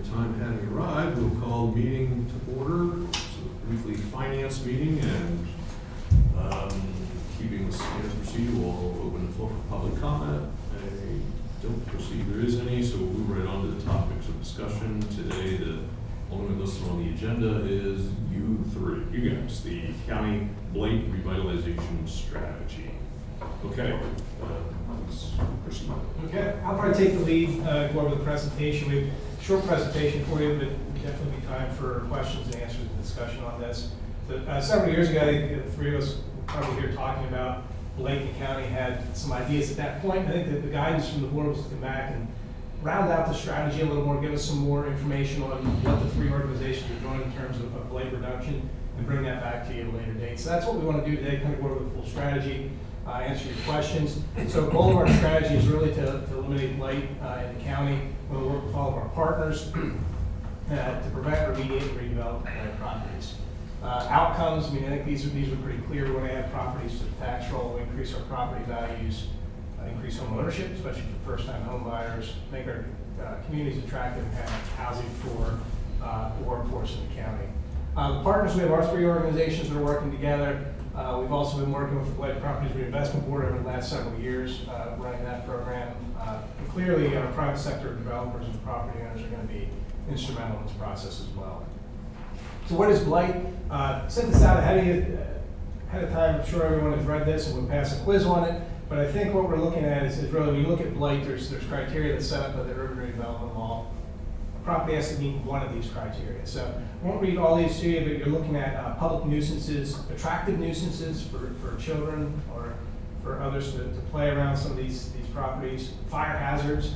And time having arrived, we'll call the meeting to order. It's a briefly finance meeting, and keeping the standard procedure, we'll open the floor for public comment. I don't perceive there is any, so we'll move right on to the topics of discussion. Today, the only one listed on the agenda is you guys, the county blight revitalization strategy. Okay, let's proceed. Okay, I'll probably take the lead, go over the presentation. We have a short presentation for you, but definitely be time for questions and answers and discussion on this. So, several years ago, I think the three of us were probably here talking about Lake County had some ideas at that point. I think that the guidance from the board was to come back and round out the strategy a little more, give us some more information on what the three organizations are doing in terms of blight reduction, and bring that back to you at a later date. So that's what we want to do today, kind of go over the full strategy. Answer your questions. So the goal of our strategy is really to eliminate blight in the county. We're going to work with all of our partners to prevent, remediate, and redevelop blight properties. Outcomes, I mean, I think these are pretty clear. We want to add properties to the tax roll, increase our property values, increase home ownership, especially for first-time home buyers, make our communities attractive, and have housing for the workforce in the county. The partners, we have our three organizations that are working together. We've also been working with the Blight Properties Reinvestment Board over the last several years, running that program. And clearly, our private sector developers and property owners are going to be instrumental in this process as well. So what is blight? Sent this out ahead of time. I'm sure everyone has read this and we'll pass a quiz on it. But I think what we're looking at is really, when you look at blight, there's criteria that's set up by the urban redevelopment law. A property has to meet one of these criteria. So I won't read all these to you, but you're looking at public nuisances, attractive nuisances for children or for others to play around some of these properties, fire hazards,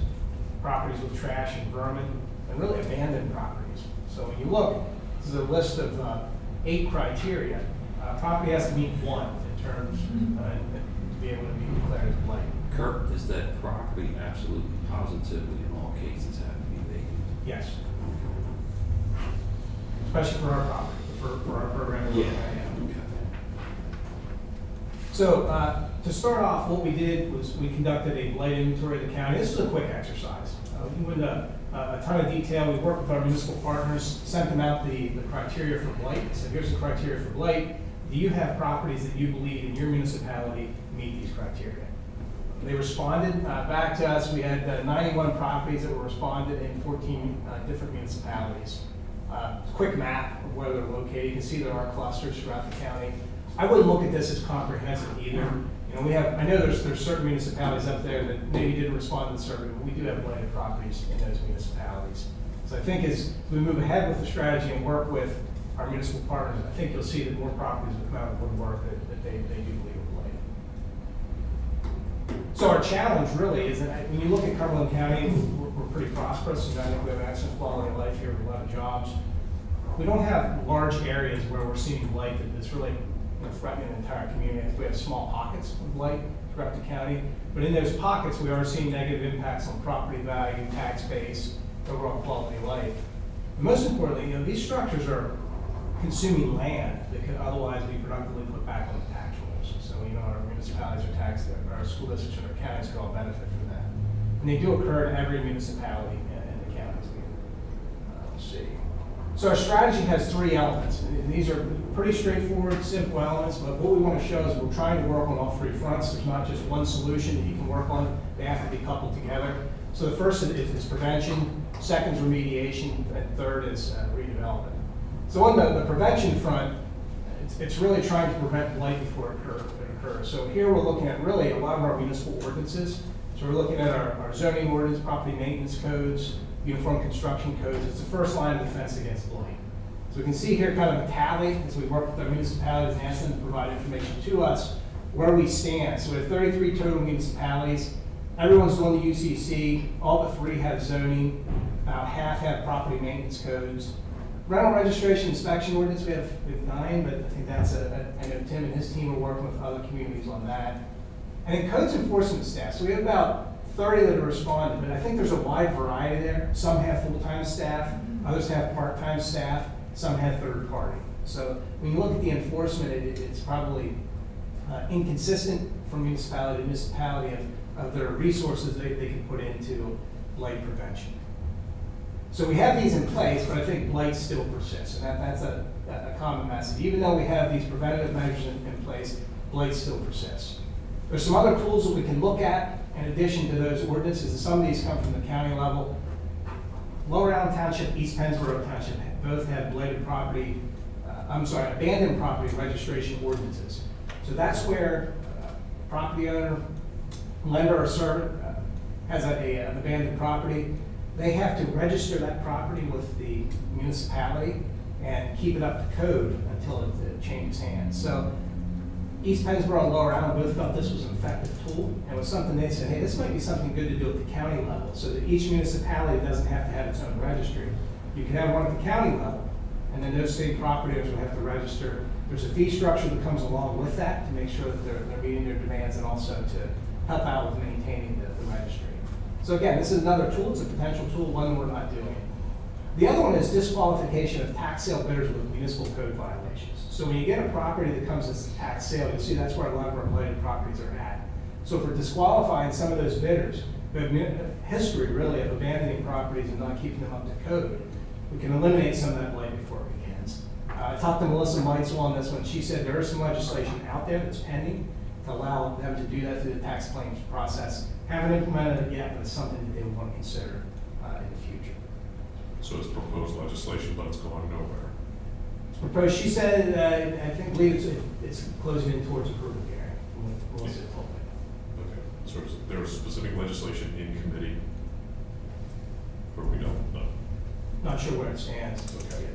properties with trash and vermin, and really abandoned properties. So when you look, this is a list of 8 criteria. Property has to meet one in terms to be able to be declared as blight. Kurt, is that property absolutely positively in all cases have to be vacant? Yes. Especially for our property, for our program. Yeah. Okay. So to start off, what we did was we conducted a blight inventory of the county. This was a quick exercise. We went into a ton of detail. We worked with our municipal partners, sent them out the criteria for blight. So here's the criteria for blight. Do you have properties that you believe in your municipality meet these criteria? They responded back to us. We had 91 properties that were responded in 14 different municipalities. Quick map of where they're located. You can see there are clusters throughout the county. I wouldn't look at this as comprehensive either. You know, I know there's certain municipalities up there that maybe didn't respond to the survey, but we do have blighted properties in those municipalities. So I think as we move ahead with the strategy and work with our municipal partners, I think you'll see that more properties will come out of the woodwork that they do believe are blighted. So our challenge really is that when you look at Cumberland County, we're pretty prosperous, and I think we have excellent quality of life here with a lot of jobs. We don't have large areas where we're seeing blight that's really threatening the entire community. I think we have small pockets of blight throughout the county, but in those pockets, we are seeing negative impacts on property value, tax base, overall quality of life. And most importantly, these structures are consuming land that could otherwise be productively put back on the tax rolls. So, our municipalities are taxed, our school districts and our counties could all benefit from that. And they do occur in every municipality in the counties. Let's see. So our strategy has 3 elements, and these are pretty straightforward, simple elements, but what we want to show is we're trying to work on all 3 fronts. There's not just one solution that you can work on. They have to be coupled together. So the first is prevention, second is remediation, and third is redevelopment. So on the prevention front, it's really trying to prevent blight before it occurs. So here we're looking at really a lot of our municipal ordinances. So we're looking at our zoning ordinance, property maintenance codes, uniform construction codes. It's the first line of defense against blight. So we can see here kind of a tally as we work with our municipalities and ask them to provide information to us where we stand. So we have 33 total municipalities. Everyone's doing the UCC. All but 3 have zoning. About half have property maintenance codes. Rental registration inspection ordinance, we have 9, but I think that's I know Tim and his team are working with other communities on that. And then codes enforcement staff. So we have about 30 that have responded, but I think there's a wide variety there. Some have full-time staff, others have part-time staff, some have third-party. So when you look at the enforcement, it's probably inconsistent from municipality to municipality of their resources they can put into blight prevention. So we have these in place, but I think blight still persists, and that's a common message. Even though we have these preventative measures in place, blight still persists. There's some other tools that we can look at in addition to those ordinances, and some of these come from the county level. Lower Allen Township, East Pennsboro Township both have abandoned property registration ordinances. So that's where property owner, lender, or servant has an abandoned property. They have to register that property with the municipality and keep it up to code until it changes hands. So East Pennsboro and Lower Allen both felt this was an effective tool, and it was something they said, hey, this might be something good to do at the county level, so that each municipality doesn't have to have its own registry. You can have one at the county level, and then those state property owners will have to register. There's a fee structure that comes along with that to make sure that they're meeting their demands, and also to help out with maintaining the registry. So again, this is another tool. It's a potential tool, one we're not doing. The other one is disqualification of tax sale bidders with municipal code violations. So when you get a property that comes as a tax sale, you'll see that's where a lot of our blighted properties are at. So if we're disqualifying some of those bidders who have history really of abandoning properties and not keeping them up to code, we can eliminate some of that blight before it begins. I talked to Melissa Meitzel on this one. She said there is some legislation out there that's pending to allow them to do that through the tax claims process. Haven't implemented it yet, but it's something that they would want to consider in the future. So it's proposed legislation, but it's going nowhere. It's proposed, she said, I believe it's closing in towards approval, Gary. We'll see. Okay, so there was specific legislation in committee, or we don't know? Not sure where it stands. Okay.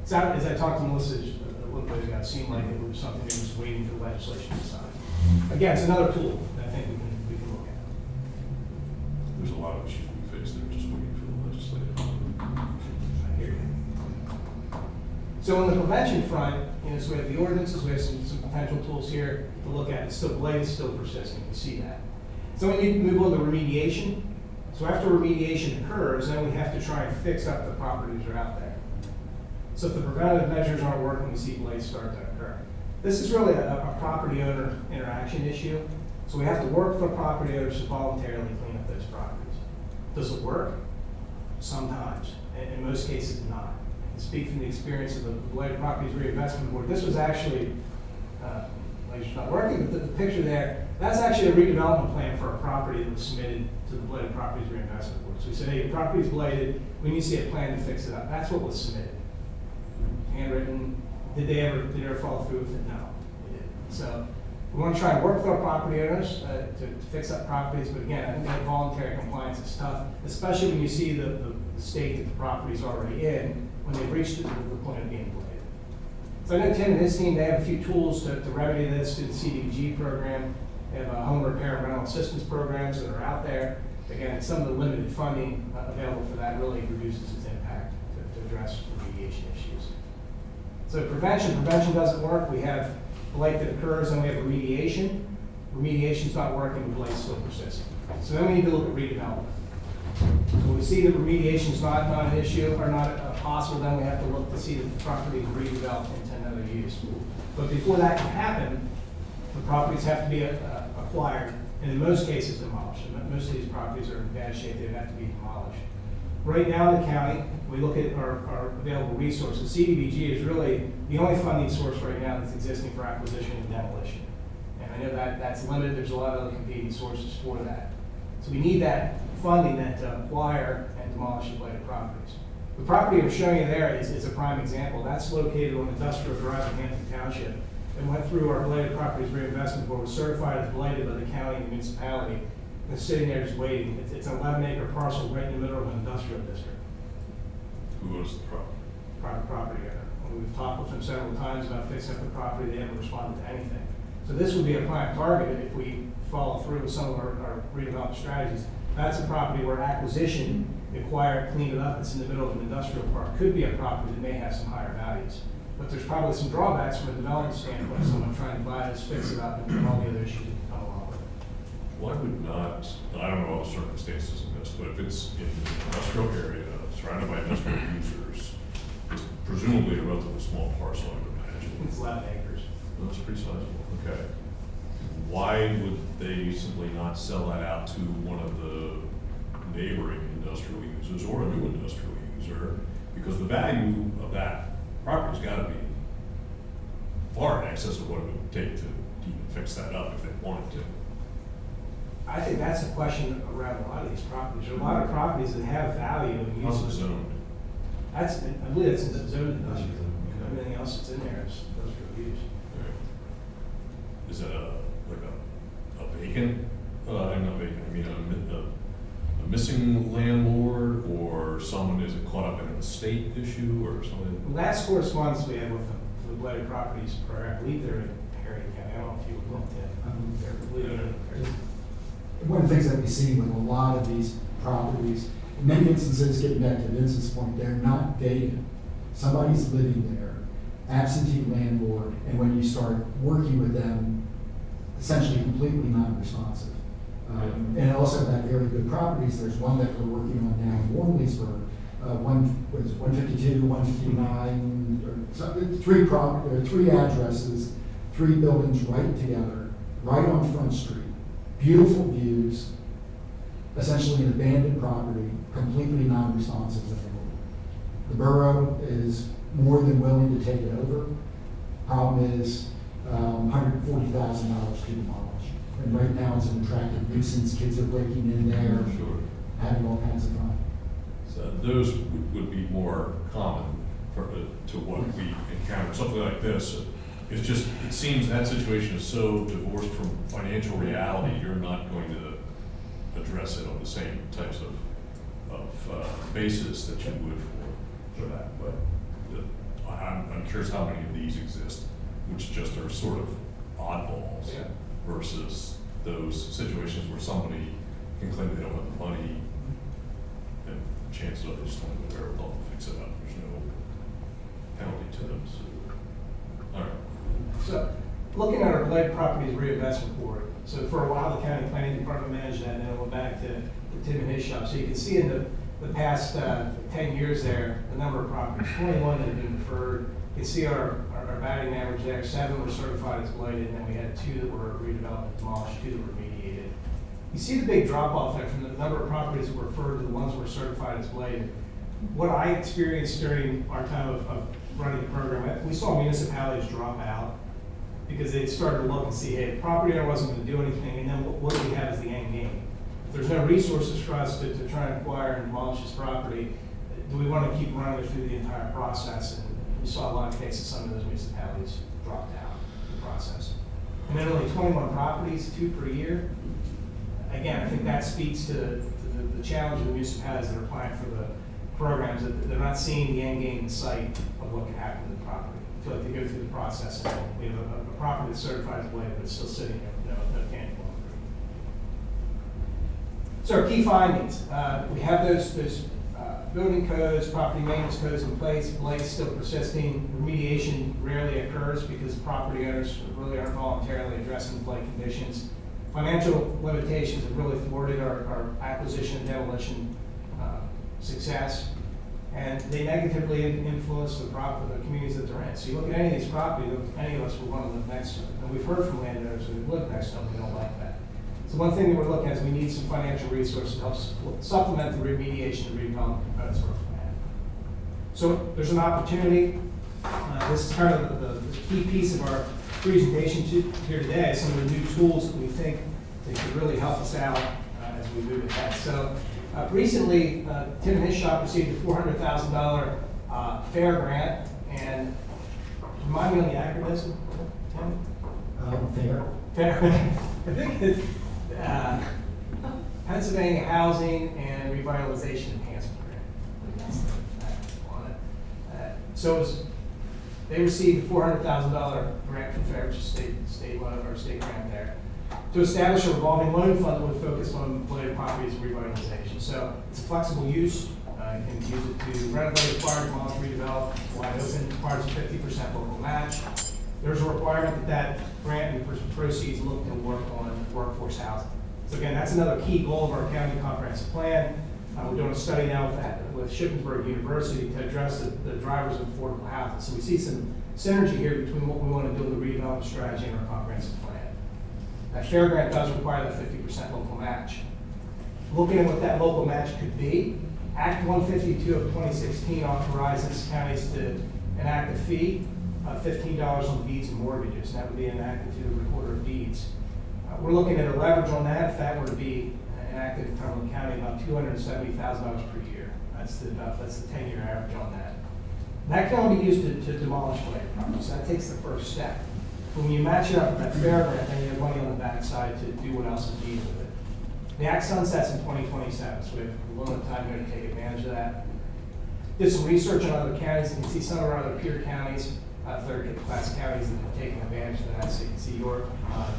So as I talked to Melissa a little bit ago, it seemed like it was something that was waiting for the legislation to sign. Again, it's another tool that I think we can look at. There's a lot of issues we face that are just waiting for the legislative. I hear you. So on the prevention front, so we have the ordinances, we have some potential tools here to look at. It's still blight is still persisting. You can see that. So when you move on to remediation, so after remediation occurs, then we have to try and fix up the properties that are out there. So if the preventative measures aren't working, we see blight start to occur. This is really a property owner interaction issue. So we have to work with the property owners to voluntarily clean up those properties. Does it work? Sometimes. In most cases, not. I can speak from the experience of the Blighted Properties Reinvestment Board. This was actually, it's not working, but the picture there, that's actually a redevelopment plan for a property that was submitted to the Blighted Properties Reinvestment Board. So we said, hey, your property's blighted, we need to see a plan to fix it up. That's what was submitted. Handwritten. Did they ever follow through with it? No, they didn't. So we want to try and work with our property owners to fix up properties, but again, I think that voluntary compliance is tough, especially when you see the state that the property is already in, when they've reached the point of being blighted. So I know Tim and his team, they have a few tools to remedy this through the CDBG program. They have home repair and rental assistance programs that are out there. Again, some of the limited funding available for that really reduces its impact to address remediation issues. So prevention doesn't work. We have blight that occurs, and we have remediation. Remediation's not working, blight still persisting. So then we need to look at redevelopment. So when we see that remediation's not an issue or not possible, then we have to look to see that the property is redeveloped into another use. But before that can happen, the properties have to be acquired, and in most cases demolished. And most of these properties are in bad shape, they have to be demolished. Right now in the county, we look at our available resources. CDBG is really the only funding source right now that's existing for acquisition and demolition. And I know that's limited, there's a lot of other competing sources for that. So we need that funding to acquire and demolish the blighted properties. The property I'm showing you there is a prime example. That's located on Industrial Drive in Hampton Township. It went through our Blighted Properties Reinvestment Board, was certified as blighted by the county and the municipality, and it's sitting there just waiting. It's an 11-acre parcel right in the middle of an industrial district. Who owns the property? Private property owner. And we've talked with them several times about fixing up the property. They haven't responded to anything. So this would be a prime target if we follow through with some of our redevelopment strategies. That's a property where acquisition, acquire, clean it up, it's in the middle of an industrial park, could be a property that may have some higher values. But there's probably some drawbacks from a development standpoint, someone trying to buy this, fix it up, and all the other issues that come along with it. Why would not, and I don't know all the circumstances of this, but if it's in an industrial area, surrounded by industrial users, it's presumably a relatively small parcel, I would imagine. It's 11 acres. Well, that's pretty sizable, okay. Why would they simply not sell that out to one of the neighboring industrial users users or a new industrial user, because the value of that property's gotta be far in excess of what it would take to even fix that up if they wanted to. I think that's a question around a lot of these properties. There are a lot of properties that have value and How's it use. zoned? That's, I believe that's zoned industrial. Everything else that's in there is industrial use. Is it a vacant, I'm not vacant, I mean, a missing landlord, or someone, is it caught up in an estate issue or something? The last correspondence we had with the blighted properties, I believe they're in Perry County. I don't know if you looked at. They're believe it or not. One of the things that we see with a lot of these properties, in many instances, getting back to Vincent's point, they're not vacant. Somebody's living there, absentee landlord, and when you start working with them, essentially completely non-responsive. And also got very good properties. There's one that we're working on now in Warmleysburg. What is it, 152, 159, or something, three addresses, 3 buildings right together, right on Front Street. Beautiful views, essentially an abandoned property, completely non-responsive landlord. The borough is more than willing to take it over. Problem is, $140,000 to demolish. And right now it's an attractive nuisance, kids are breaking in there, Sure. having all kinds of fun. So those would be more common to what we encounter, something like this. It's just, it seems that situation is so divorced from financial reality, you're not going to address it on the same types of basis that you would for that. But I'm curious how many of these exist, which just are sort of oddballs versus those situations where somebody can claim they don't have the money, and chances are they just don't have the wherewithal to fix it up. There's no penalty to them. So, all right. So, looking at our blighted properties reinvestment board, so for a while, the county planning department managed that, and then it went back to Tim and his shop. So you can see in the past 10 years there, the number of properties, 21 that have been deferred. You can see our batting average there, 7 were certified as blighted, and then we had 2 that were redeveloped, demolished, 2 that were remediated. You see the big drop off there from the number of properties that were referred to the ones that were certified as blighted. What I experienced during our time of running the program, we saw municipalities drop out because they started to look and see, hey, the property owner wasn't going to do anything, and then what do we have as the end game? If there's no resources for us to try and acquire and demolish this property, do we want to keep running it through the entire process? And we saw a lot of cases, some of those municipalities dropped out of the process. And then only 21 properties, 2 per year. Again, I think that speaks to the challenge of the municipalities that are applying for the programs, that they're not seeing the end game in sight of what can happen to the property. I feel like they go through the process and we have a property that's certified as blighted, but it's still sitting there, no tangible improvement. So our key findings, we have those building codes, property maintenance codes in place, blight still persisting, remediation rarely occurs because property owners really aren't voluntarily addressing the blight conditions. Financial limitations have really thwarted our acquisition and demolition success, and they negatively influence the communities that they're in. So you look at any of these properties, any of us would want to live next to them. And we've heard from landowners who live next to them, we don't like that. So one thing that we're looking at is we need some financial resources to help supplement the remediation and redevelopment components of our plan. So there's an opportunity. This is kind of the key piece of our presentation here today, some of the new tools that we think that could really help us out as we move ahead. So recently, Tim and his shop received a $400,000 fair grant, and remind me on the acronym, Tim? Fair. I think it's Pennsylvania Housing and Revitalization Enhancement Grant. That's the acronym on it. So they received a $400,000 grant from FAIR, which is state loan or state grant there, to establish a revolving loan fund that would focus on blighted properties and revitalization. So it's a flexible use. You can use it to renovate, acquire, demolish, redevelop, wide open, requires a 50% local match. There's a requirement that grant and proceeds look to work on workforce housing. So again, that's another key goal of our county comprehensive plan. We're doing a study now with Shippensburg University to address the drivers of affordable housing. So we see some synergy here between what we want to do with the redevelopment strategy and our comprehensive plan. That fair grant does require that 50% local match. Looking at what that local match could be, Act 152 of 2016 authorizes counties to enact a fee of $15 on deeds and mortgages. That would be enacted to the recorder of deeds. We're looking at a leverage on that. If that were to be enacted in Cumberland County, about $270,000 per year. That's the 10-year average on that. And that can only be used to demolish related property. So that takes the first step. But when you match it up with that fair grant, then you have money on the backside to do what else is needed with it. The act sunsets in 2027, so we have a little bit of time here to take advantage of that. Did some research on other counties. You can see some of our other peer counties, third-class counties that have taken advantage of that. So you can see York,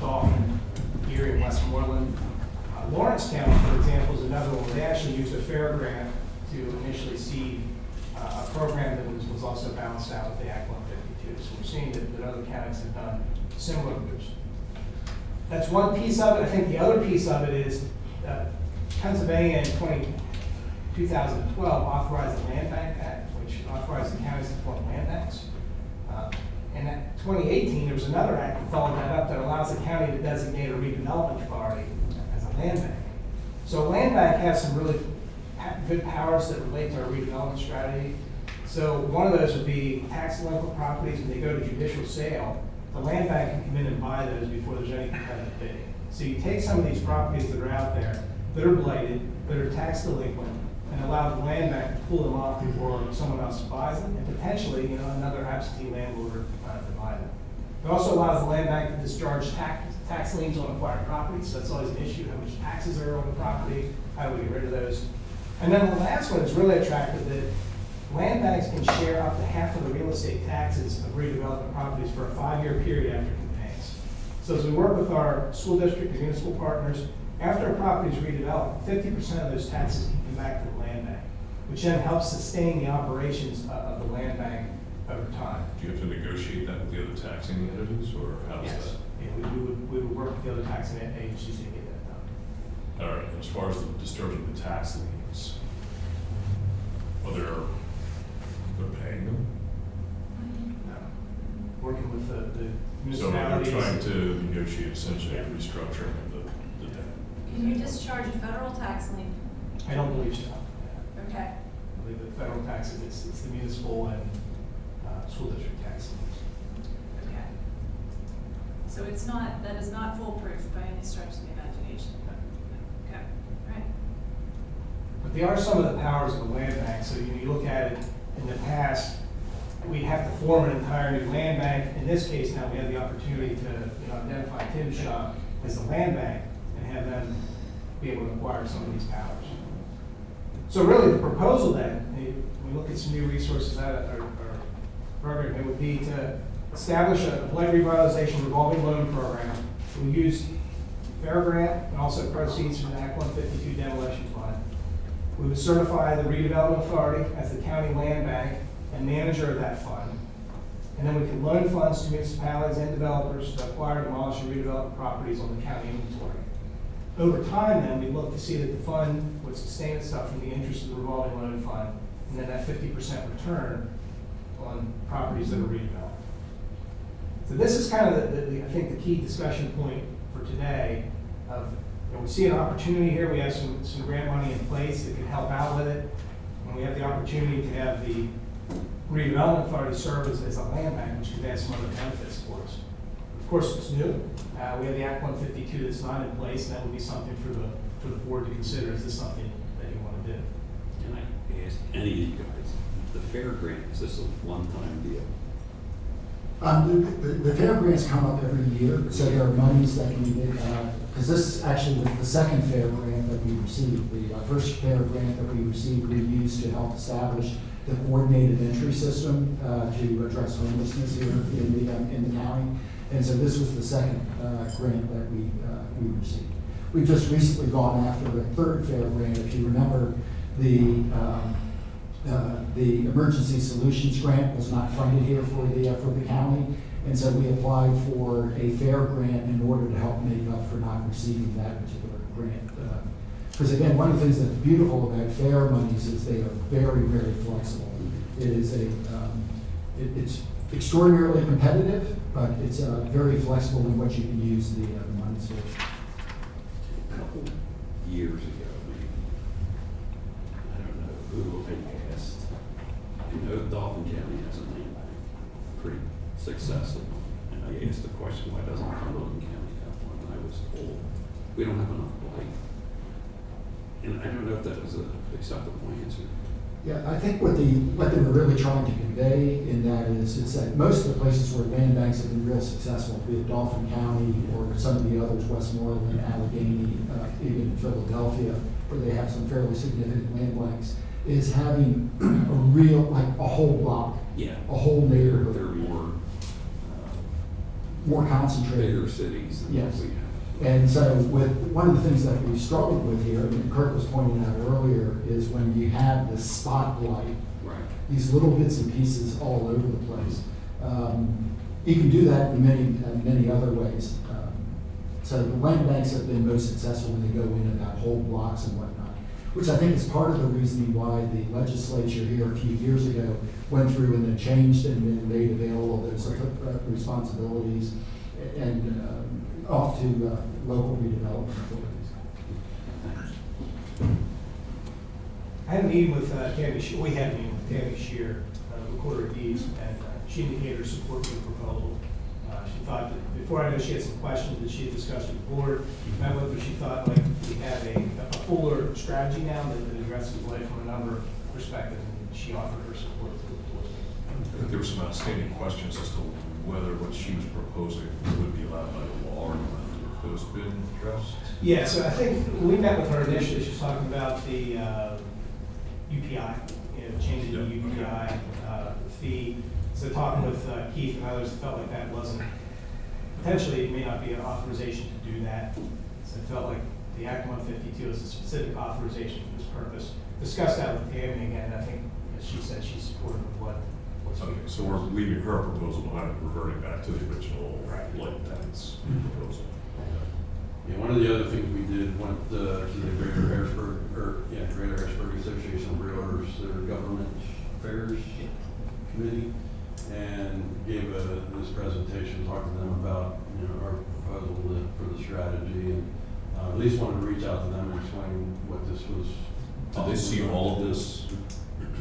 Dauphin, Erie, and Westmoreland. Lawrence County, for example, is another one where they actually used a fair grant to initially seed a program that was also balanced out with the Act 152. So we're seeing that other counties have done similar moves. That's one piece of it. I think the other piece of it is Pennsylvania in 2012 authorized the Land Bank Act, which authorized the counties to form land banks. And in 2018, there was another act that followed that up that allows the county to designate a redevelopment authority as a land bank. So a land bank has some really good powers that relate to our redevelopment strategy. So one of those would be tax delinquent properties. When they go to judicial sale, the land bank can come in and buy those before there's any competitive bidding. So you take some of these properties that are out there that are blighted, that are tax delinquent, and allow the land bank to pull them off before someone else buys them, and potentially, another absentee landlord to buy them. It also allows the land bank to discharge tax liens on acquired properties, so that's always an issue. How much taxes are on the property? How do we get rid of those? And then the last one is really attractive, that land banks can share up to half of the real estate taxes of redevelopment properties for a 5-year period after conveyance. So as we work with our school district and municipal partners, after a property is redeveloped, 50% of those taxes can come back to the land bank, which then helps sustain the operations of the land bank over time. Do you have to negotiate that with the other taxing entities, or how does Yes. that? Yeah, we would work with the other taxing agencies to get that done. All right, as far as the discharging the tax liens, they're paying them? No. Working with the So municipalities. we're trying to negotiate essentially a Yeah. restructuring of the debt. Can you discharge a federal tax lien? I don't believe so. Okay. I believe the federal taxes, it's the municipal and school district taxes. Okay. So it's not, that is not foolproof by any stretch of the imagination? Okay, all right. But there are some of the powers of the land bank. So you look at it in the past, we'd have to form an entire new land bank. In this case, now we have the opportunity to identify Tim's shop as the land bank and have them be able to acquire some of these powers. So really, the proposal then, when we look at some new resources out of our program, it would be to establish a blight revitalization revolving loan program. We use fair grant and also proceeds from the Act 152 demolition fund. We would certify the redevelopment authority as the county land bank and manager of that fund. And then we can loan funds to municipalities and developers to acquire, demolish, and redevelop properties on the county inventory. Over time, then, we look to see that the fund would sustain itself from the interest of the revolving loan fund, and then that 50% return on properties that are redeveloped. So this is kind of I think the key discussion point for today of, we see an opportunity here. We have some grant money in place that can help out with it. And we have the opportunity to have the redevelopment authority serve as a land bank, which could add some other benefits for us. Of course, it's new. We have the Act 152 that's not in place, and that would be something for the board to consider. Is this something that you want to do? Can I ask any of you guys, the fair grant, is this a one-time deal? The fair grants come up every year, so there are monies that can be, because this actually was the second fair grant that we received. The first fair grant that we received, we used to help establish the coordinated entry system to address homelessness here in the county. And so this was the second grant that we received. We've just recently gone after the third fair grant. If you remember, the emergency solutions grant was not funded here for the county, and so we applied for a fair grant in order to help make up for not receiving that particular grant. Because again, one of the things that's beautiful about fair monies is they are very, very flexible. It is it's extraordinarily competitive, but it's very flexible in what you can use the monies for. A couple years ago, maybe, I don't know, who You know, Dauphin County has a land bank, pretty successful. And I asked the question, why doesn't Cumberland County have one? And I was told, we don't have enough blight. And I don't know if that was an acceptable answer. Yeah, I think what they were really trying to convey in that is that most of the places where land banks have been real successful, be it Dauphin County or some of the others, Westmoreland, Allegheny, even Philadelphia, where they have some fairly significant land banks, is having a real, like a whole block, Yeah. a whole They're neighborhood, more concentrated. bigger cities than Yes. we have. And so with, one of the things that we struggled with here, and Kurt was pointing out earlier, is when you have this spotlight, Right. these little bits and pieces all over the place. You can do that in many other ways. So the land banks have been most successful when they go in and out whole blocks and whatnot, which I think is part of the reasoning why the legislature here a few years ago went through and then changed and then made available those responsibilities and off to local redevelopment authorities. I had a meeting with Tammy, we had a meeting with Tammy Shear, Recorder of Deeds, and she indicated her support for the proposal. She thought that, before I know she had some questions that she had discussed with the board, met with her, she thought like we have a fuller strategy now that addresses blight from a number of perspectives, and she offered her support to the board. I think there were some outstanding questions as to whether what she was proposing would be allowed by the law or not. Have those been addressed? Yeah, so I think we met with her initially, she was talking about the UPI, changing the UPI fee. So talking with Keith and others, felt like that wasn't, potentially it may not be an authorization to do that. So it felt like the Act 152 is a specific authorization for this purpose. Discussed that with Tammy again, I think, as she said, she's supportive of what's Okay, so we're leaving her proposal behind and reverting back to the original Right. light tax proposal. Yeah, one of the other things we did went to the Greater Harrisburg Association of Realtors, their government affairs committee, and gave this presentation, talked to them about, our proposal for the strategy, and at least wanted to reach out to them and explain what this was. Did they see all of this?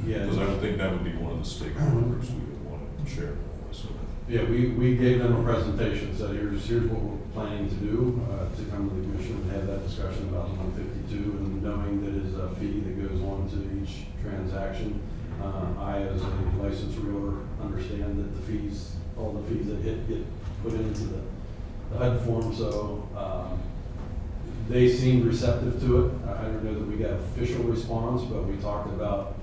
Yeah. Because I would think that would be one of the stakeholders we would want to share all this with. Yeah, we gave them a presentation, said here's what we're planning to do, to come to the commission and have that discussion about the 152, and knowing that it's a fee that goes on to each transaction. I, as a licensed realtor, understand that all the fees that get put into the HUD form, so, they seemed receptive to it. I don't know that we got official response, but we talked about,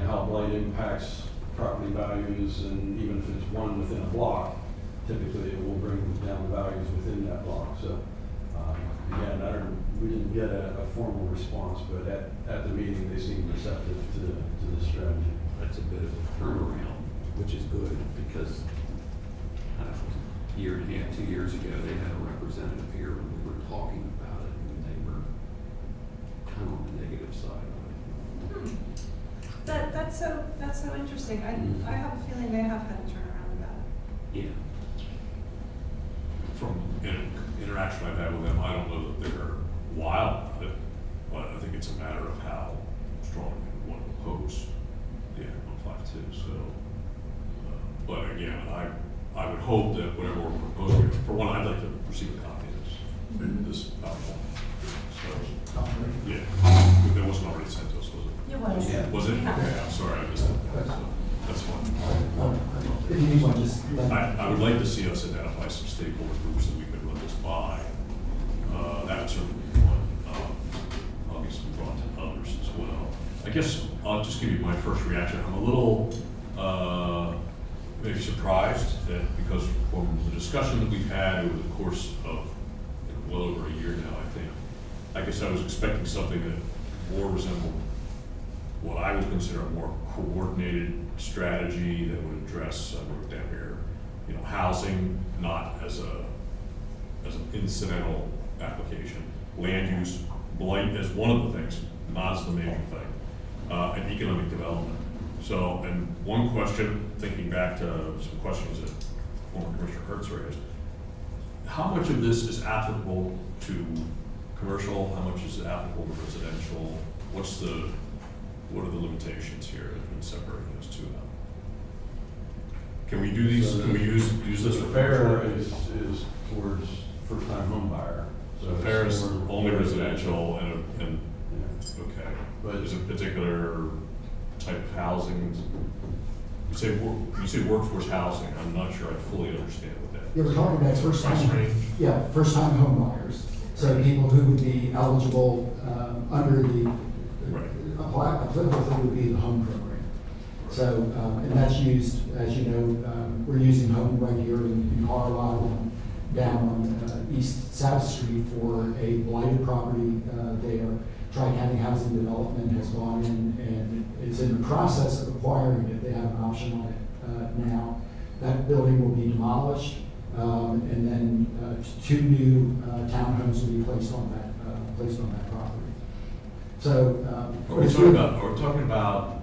how blight impacts property values, and even if it's one within a block, typically it will bring down the values within that block. So, again, we didn't get a formal response, but at the meeting, they seemed receptive to the strategy. That's a bit of a turnaround, which is good, because I don't know, a year and a half, 2 years ago, they had a representative here when we were talking about it, and they were kind of on the negative side of it. That's so interesting. I have a feeling they have had a turnaround about it. Yeah. From interaction I've had with them, I don't know that they're wild about it, but I think it's a matter of how strong you want to oppose the Act 152. So, but again, I would hope that whatever we're proposing, for one, I'd like to receive a copy of this PowerPoint. So, yeah, that wasn't already sent to us, was it? It was. Yeah. Was it? Okay, I'm sorry, I missed it. So, that's fine. If you need one, just let me. I would like to see us identify some stakeholder groups that we could run this by. That would certainly be one. Obviously brought to others as well. I guess I'll just give you my first reaction. I'm a little maybe surprised that, because from the discussion that we've had over the course of well over a year now, I guess I was expecting something that more resembled what I would consider a more coordinated strategy that would address, I wrote down here, housing, not as an incidental application, land use, blight as one of the things, not as the major thing, and economic development. So, and one question, thinking back to some questions that former Commissioner Hertz raised, how much of this is applicable to commercial, how much is applicable to residential? What's the what are the limitations here in separating those two out? Can we do these, can we use this for? Fair is towards first-time home buyer. So fair is for- only residential and, Yeah. okay. But- Is it particular type of housing? You say workforce housing, I'm not sure I fully understand what that. Yeah, we're talking about first Price time, range. yeah, first time home buyers. So people who would be eligible, under the, Right. applicable thing would be the home program. So, and that's used, as you know, we're using home right here in Carlisle, down on South Street for a blighted property there. Tri-County Housing Development has gone in and is in the process of acquiring it. They have an option on it now. That building will be demolished, and then two new townhomes will be placed on that property. So, Are we talking about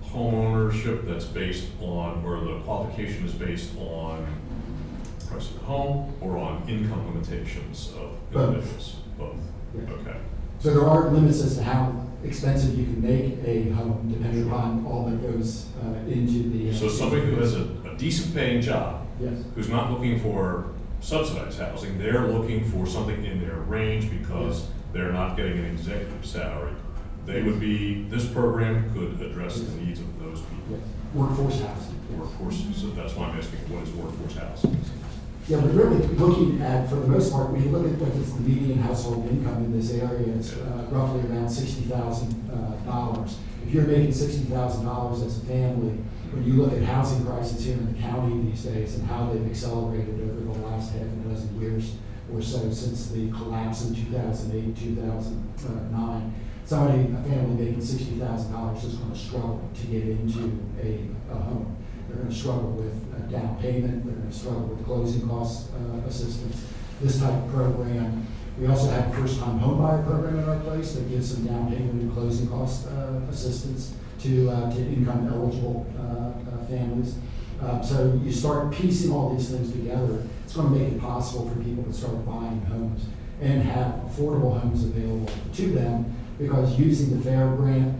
home ownership that's based on, or the qualification is based on price of the home or on income limitations of Both. individuals? Both. Yeah. Okay. So there are limits as to how expensive you can make a home, depending upon all that goes into the. So somebody who has a decent paying job, Yes. who's not looking for subsidized housing, they're looking for something in their range because they're not getting an executive salary. They would be, this program could address the needs of those people. Yes. Workforce housing. Workforce, so that's why I'm asking, what is workforce housing? Yeah, we're really looking at, for the most part, we look at what is the median household income in this area, it's roughly around $60,000. If you're making $60,000 as a family, when you look at housing prices here in the county these days and how they've accelerated over the last half a dozen years or so since the collapse in 2008, 2009, a family making $60,000 is going to struggle to get into a home. They're going to struggle with down payment, they're going to struggle with closing cost assistance, this type of program. We also have a first-time homebuyer program in our place that gives some down payment and closing cost assistance to income eligible families. So you start piecing all these things together, it's going to make it possible for people to start buying homes and have affordable homes available to them, because using the FAIR grant,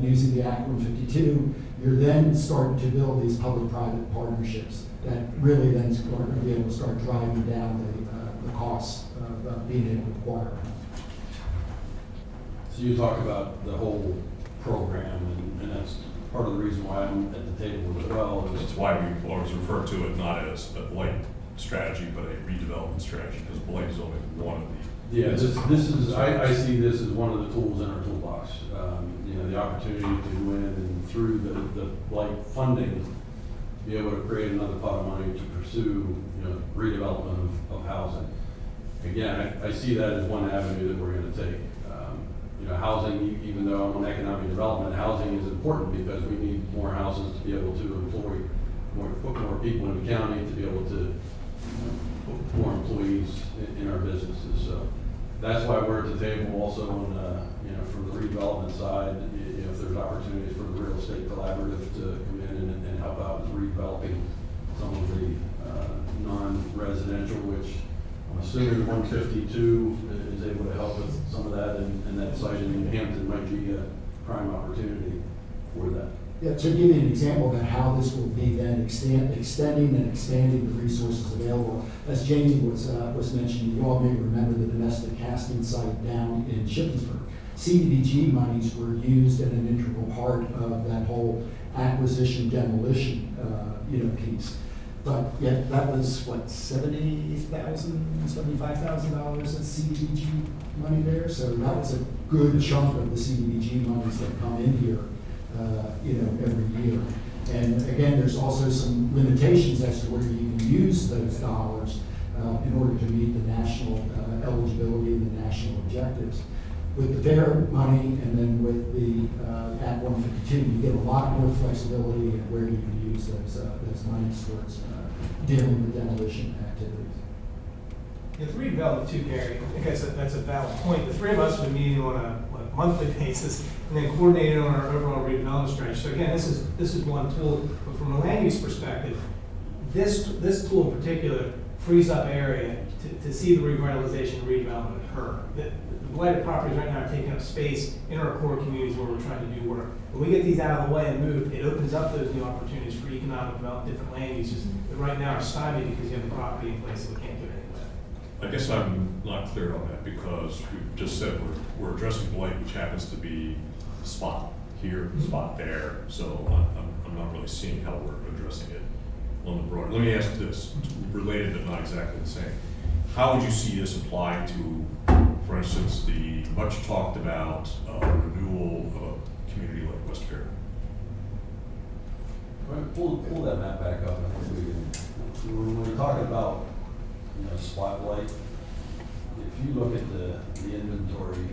using the Act 152, you're then starting to build these public-private partnerships that really then are going to be able to start driving down the costs of being able to acquire. So you talk about the whole program, and that's part of the reason why I'm at the table as well. That's why we always refer to it not as a blight strategy, but a redevelopment strategy, because blight is only one of the. Yeah, this is, I see this as one of the tools in our toolbox. You know, the opportunity to go in and through the blight funding, be able to create another pot of money to pursue, you know, redevelopment of housing. Again, I see that as one avenue that we're gonna take. You know, housing, even though I'm on economic development, housing is important because we need more houses to be able to employ put more people in the county, to be able to put more employees in our businesses. So that's why we're at the table also on, you know, from the redevelopment side, you know, if there's opportunities for the real estate collaborative to come in and help out with redeveloping some of the non-residential, which I'm assuming 152 is able to help with some of that, and that site in Hampton might be a prime opportunity for that. Yeah, to give you an example of how this will be then extending and expanding the resources available. As Jamie was mentioning, you all may remember the domestic casting site down in Shippensburg. CDBG monies were used in an integral part of that whole acquisition demolition, piece. But yet that was what, $75,000 of CDBG money there. So that was a good chunk of the CDBG monies that come in here. Every year. And again, there's also some limitations as to where you can use those dollars in order to meet the national eligibility and the national objectives. With the FAIR money and then with the Act 152, you get a lot more flexibility in where you can use those monies towards dealing with demolition activities. The redevelopment too, Gary, I think that's a valid point. The three of us have been meeting on a monthly basis and then coordinating on our overall redevelopment strategy. So again, this is one tool, but from a land use perspective, this tool in particular frees up area to see the revitalization and redevelopment occur. The blighted properties right now are taking up space in our core communities where we're trying to do work. When we get these out of the way and moved, it opens up those new opportunities for economic development, different land uses that right now are stymied because you have the property in place that we can't do anything with. I guess I'm not clear on that because we've just said we're addressing blight, which happens to be spot here, spot there. So I'm not really seeing how we're addressing it on the broad. Let me ask this, related but not exactly the same. How would you see this apply to, for instance, the much talked about renewal of a community like West Fair? Pull that map back up. I think we can, when we're talking about, spotlight, if you look at the inventory,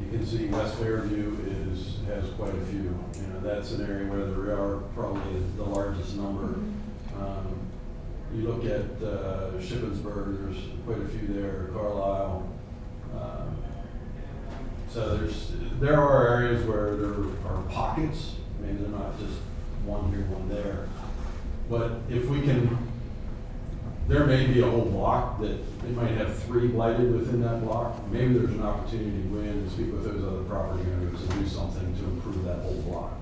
you can see West Fairview has quite a few. That's an area where there are probably the largest number. You look at Shippensburg, there's quite a few there, Carlisle. So there are areas where there are pockets, maybe they're not just one here, one there. But if we can, there may be a whole block that they might have 3 blighted within that block. Maybe there's an opportunity to go in and speak with those other property owners and do something to improve that whole block.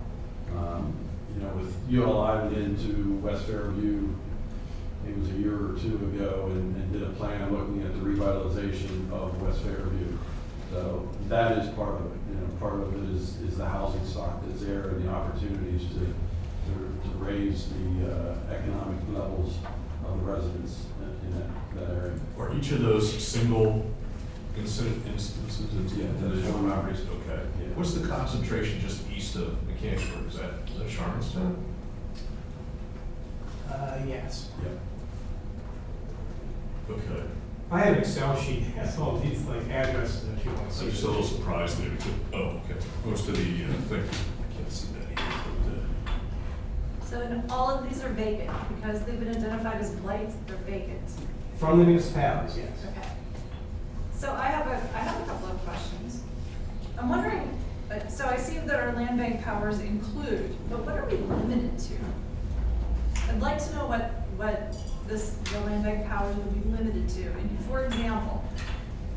With ULI into West Fairview, it was a year or 2 ago, and did a plan looking at the revitalization of West Fairview. So that is part of it. Part of it is the housing stock that's there and the opportunities to raise the economic levels of the residents in that area. Are each of those single instances of Yeah, individual that's properties? Okay. Yeah. What's the concentration just east of Mechanicsburg? Is that Sharmanstown? Yes. Yeah. Okay. I have an Excel sheet that has all these like addresses if you want to see. I'm just a little surprised there. Okay. Goes to the thing. I can't see that here. So and all of these are vacant because they've been identified as blight, they're vacant. From the municipalities, yes. Okay. So I have a couple of questions. I'm wondering, so I see that our land bank powers include, but what are we limited to? I'd like to know what the land bank powers would be limited to. And for example,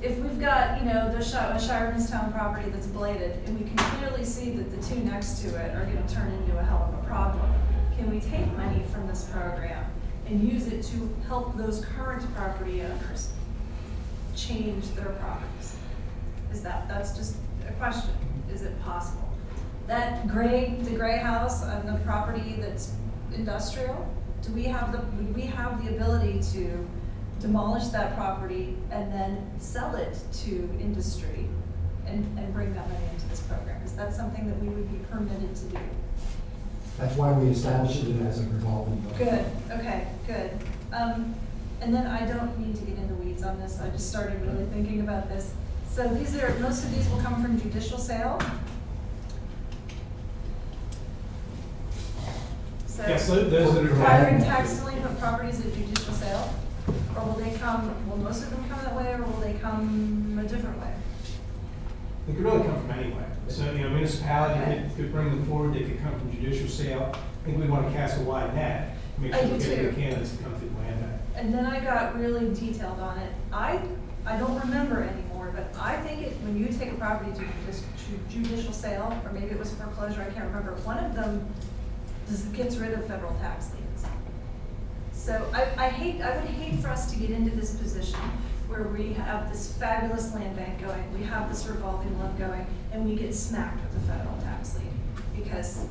if we've got, the Shiremanstown property that's blighted, and we can clearly see that the 2 next to it are gonna turn into a hell of a problem, can we take money from this program and use it to help those current property owners change their properties? That's just a question. Is it possible? The gray house on the property that's industrial, would we have the ability to demolish that property and then sell it to industry and bring that money into this program? Is that something that we would be permitted to do? That's why we established it as a revolving fund. Good, okay, good. And then I don't need to get into weeds on this, I just started really thinking about this. So most of these will come from judicial sale? Yes, those that are. Acquiring tax delinquent properties at judicial sale? Or will most of them come that way, or will they come a different way? They could really come from anywhere. So, municipality Okay. could bring them forward, they could come from judicial sale. I think we want to cast a wide net, make I sure do we get too. the candidates to come through the land bank. And then I got really detailed on it. I don't remember anymore, but I think when you take a property to judicial sale, or maybe it was foreclosure, I can't remember, one of them gets rid of federal tax liens. So I would hate for us to get into this position where we have this fabulous land bank going, we have this revolving loan going, and we get smacked with a federal tax lien. Because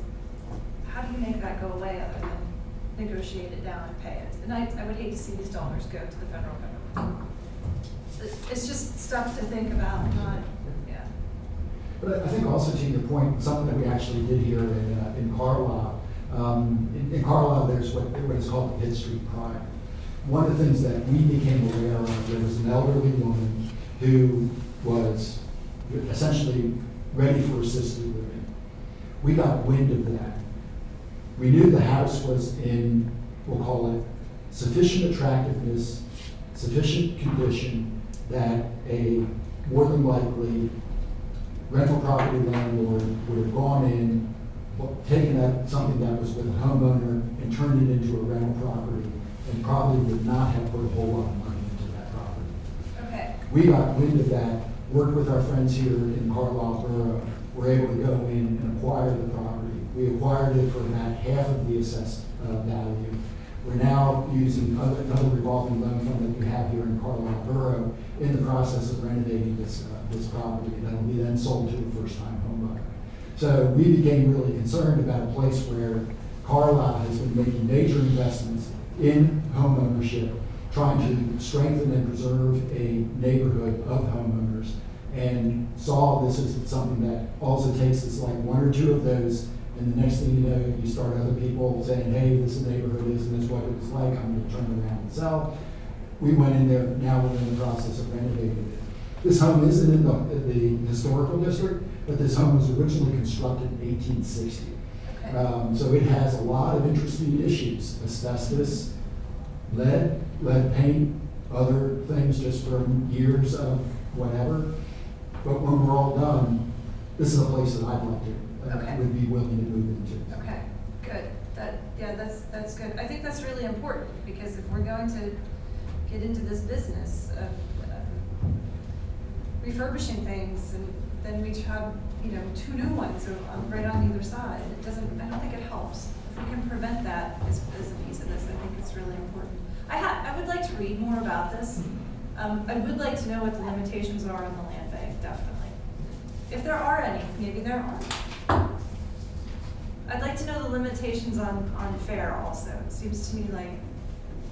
how do you make that go away other than negotiate it down and pay it? And I would hate to see these dollars go to the federal government. It's just stuff to think about, not, yeah. But I think also to your point, something that we actually did here in Carlisle, in Carlisle, there's what is called the Pitt Street Pride. One of the things that we became aware of, there was an elderly woman who was essentially ready for assisted living. We got wind of that. We knew the house was in, we'll call it, sufficient attractiveness, sufficient condition that a more than likely rental property landlord would have gone in, taken up something that was with a homeowner and turned it into a rental property, and probably would not have put a whole lot of money into that property. Okay. We got wind of that worked with our friends here in Carlisle Borough, were able to go in and acquire the property. We acquired it for about half of the assessed value. We're now using another revolving loan fund that we have here in Carlisle Borough in the process of renovating this property that will be then sold to a first-time homebuyer. So we became really concerned about a place where Carlisle has been making major investments in home ownership, trying to strengthen and preserve a neighborhood of homeowners, and saw this as something that all it takes is like one or two of those, and the next thing you know, you start other people saying, hey, this neighborhood isn't as what it was like, I'm gonna turn around and sell. We went in there, now we're in the process of renovating it. This home isn't in the historical district, but this home was originally constructed in 1860. Okay. So it has a lot of interesting issues, asbestos, lead paint, other things just from years of whatever. But when we're all done, this is a place that I'd like to, Okay. would be willing to move into. Okay, good. That's good. I think that's really important, because if we're going to get into this business of refurbishing things, and then we have, two new ones right on either side, I don't think it helps. If we can prevent that as a piece of this, I think it's really important. I would like to read more about this. I would like to know what the limitations are on the land bank, definitely. If there are any, maybe there aren't. I'd like to know the limitations on fair also. It seems to me like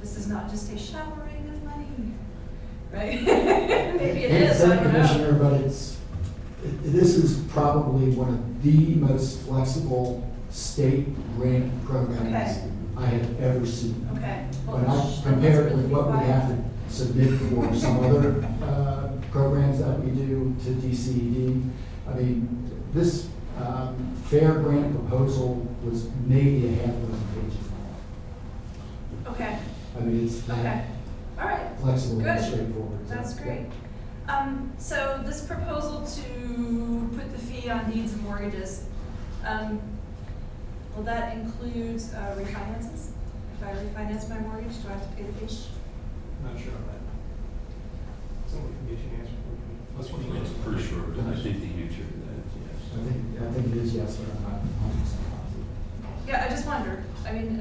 this is not just a showering of money, right? Maybe it is, I don't Commissioner, know. but this is probably one of the most flexible state grant programs Okay. I have ever seen. Okay. When I compare it with what we have to submit for some other programs that we do to DCED, I mean, this fair grant proposal was maybe a half dozen pages long. Okay, I mean, it's okay. that All right. flexible and Good. straightforward. That's great. So this proposal to put the fee on deeds and mortgages, will that include refinances? If I refinance my mortgage, do I have to pay the fee? Not sure on that. Somebody can get you an answer. Let's look I'm into it. pretty sure. I think the answer to that is yes. I think it is yes, but I'm not 100% positive. Yeah, I just wondered. I mean,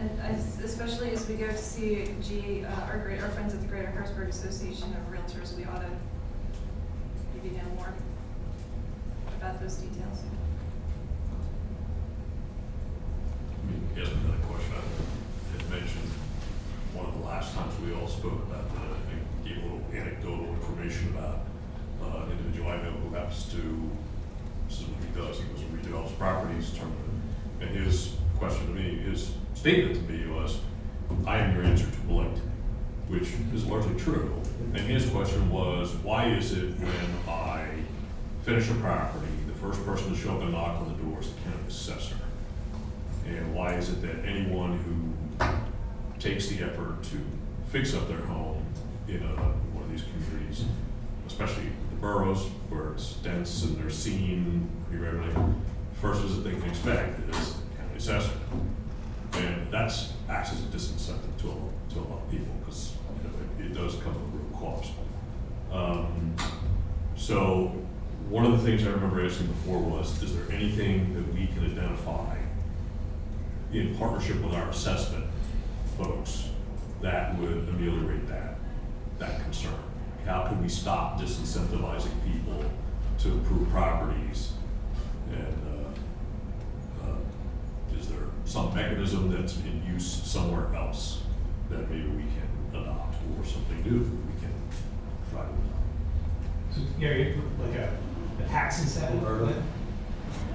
especially as we go to see our friends at the Greater Harrisburg Association of Realtors, we ought to maybe know more about those details. I mean, yes, another question I had mentioned, one of the last times we all spoke about that, I gave a little anecdotal information about an individual I know who happens to, this is what he does, he goes and redevelops properties, and his question to me, his statement to me was, I am your answer to blight, which is largely true. And his question was, why is it when I finish a property, the first person to show up and knock on the door is the county assessor? And why is it that anyone who takes the effort to fix up their home in one of these communities, especially the boroughs where it's dense and they're seen pretty regularly, first visit they can expect is the county assessor. And that's acts as a disincentive to a lot of people, because it does come with real cost. So one of the things I remember asking before was, is there anything that we can identify in partnership with our assessment folks that would ameliorate that concern? How can we stop disincentivizing people to improve properties? And is there some mechanism that's in use somewhere else that maybe we can adopt, or something new that we can try to adopt? So, like a tax incentive or what?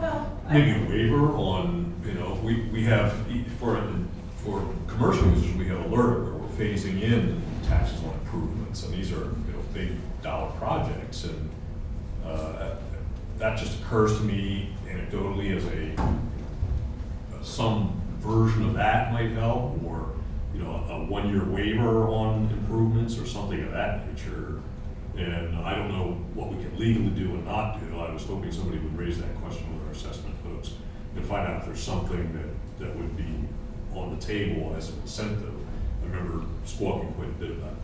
Well, Maybe a waiver on, we have, for commercial users, we have alert where we're phasing in taxes on improvements, and these are, big dollar projects, and that just occurs to me anecdotally as some version of that might help, or, a one-year waiver on improvements or something of that nature. And I don't know what we can legally do and not do. I was hoping somebody would raise that question with our assessment folks and find out if there's something that would be on the table as an incentive. I remember squawking quite a bit about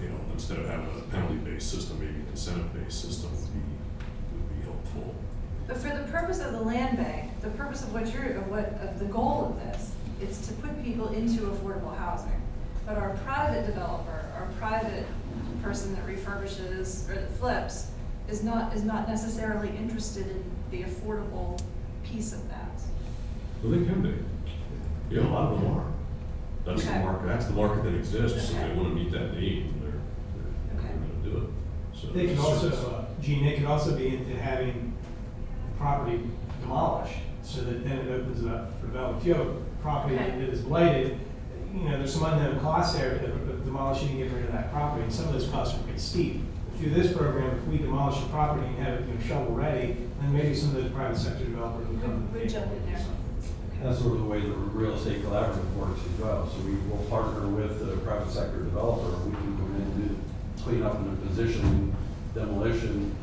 you know, instead of having a penalty-based system, maybe an incentive-based system would be helpful. But for the purpose of the land bank, the purpose of of the goal of this, it's to put people into affordable housing. But our private developer, our private person that refurbishes or that flips is not necessarily interested in the affordable piece of that. Well, they can be. Yeah, a lot of them are. That's the Okay. market, that's the market that exists, and Okay. they wanna meet that need, and they're Okay. gonna do it. So They can it's also, just- Gene, they can also be into having property demolished, so that then it opens it up for development. If you have a property Okay. that is blighted, you know, there's some unknown costs there of demolishing and getting rid of that property, and some of those costs are pretty steep. Through this program, if we demolish the property and have it, you know, shovel ready, then maybe some of those private sector developers will come to the Would table. jump in there. That's sort of the way the real estate collaborative works as well. So we will partner with a private sector developer. We can come in and do clean up and position, demolition,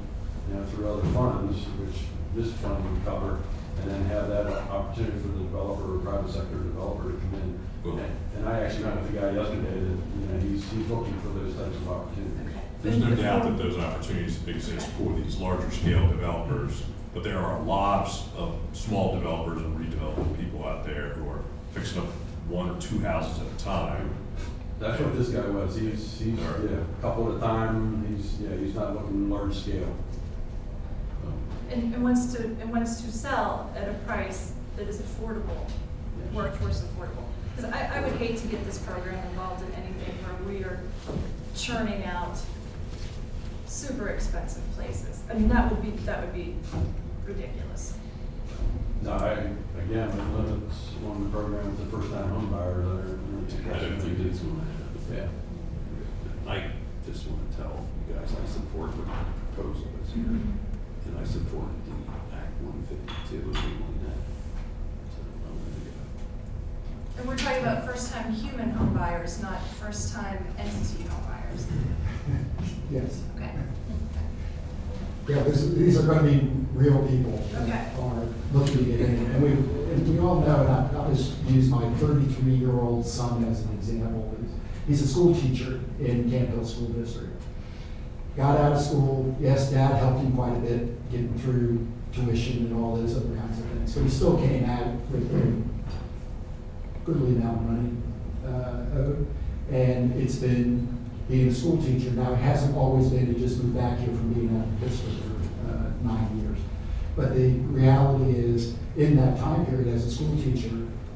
you know, through other funds, which this fund would cover, and then have that opportunity for the developer or private sector developer to come in. Cool. And I actually met with a guy yesterday that, you know, he's looking for those types of opportunities. Okay. There's no doubt that those opportunities exist for these larger scale developers, but there are lots of small developers and redevelopment people out there who are fixing up one or two houses at a time. That's what this guy was. He's All right. yeah, a couple at a time. He's not looking large scale. So, And wants to sell at a price that is affordable, Yes. workforce affordable. Because I would hate to get this program involved in anything where we are churning out super expensive places. I mean, that would be ridiculous. No, again, it limits on the program to first-time home buyers that are. I don't think it's gonna happen. Yeah. I just want to tell you guys, I support the proposal that's here, Mhm. and I supported the Act 152 and doing that. So I'm gonna go. And we're talking about first-time human home buyers, not first-time entity home buyers. Yes. Okay. Yeah, these are gonna be real people Okay. that are looking to get in. And we all know, and I'll just use my 33-year-old son as an example. He's a school teacher in Camp Hill School District. Got out of school, yes, dad helped him quite a bit, getting through tuition and all those other kinds of things. But he still came at it with a goodly amount of money owed. And it's been being a school teacher. Now, it hasn't always been to just move back here from being out of Pittsburgh for 9 years. But the reality is, in that time period as a school teacher,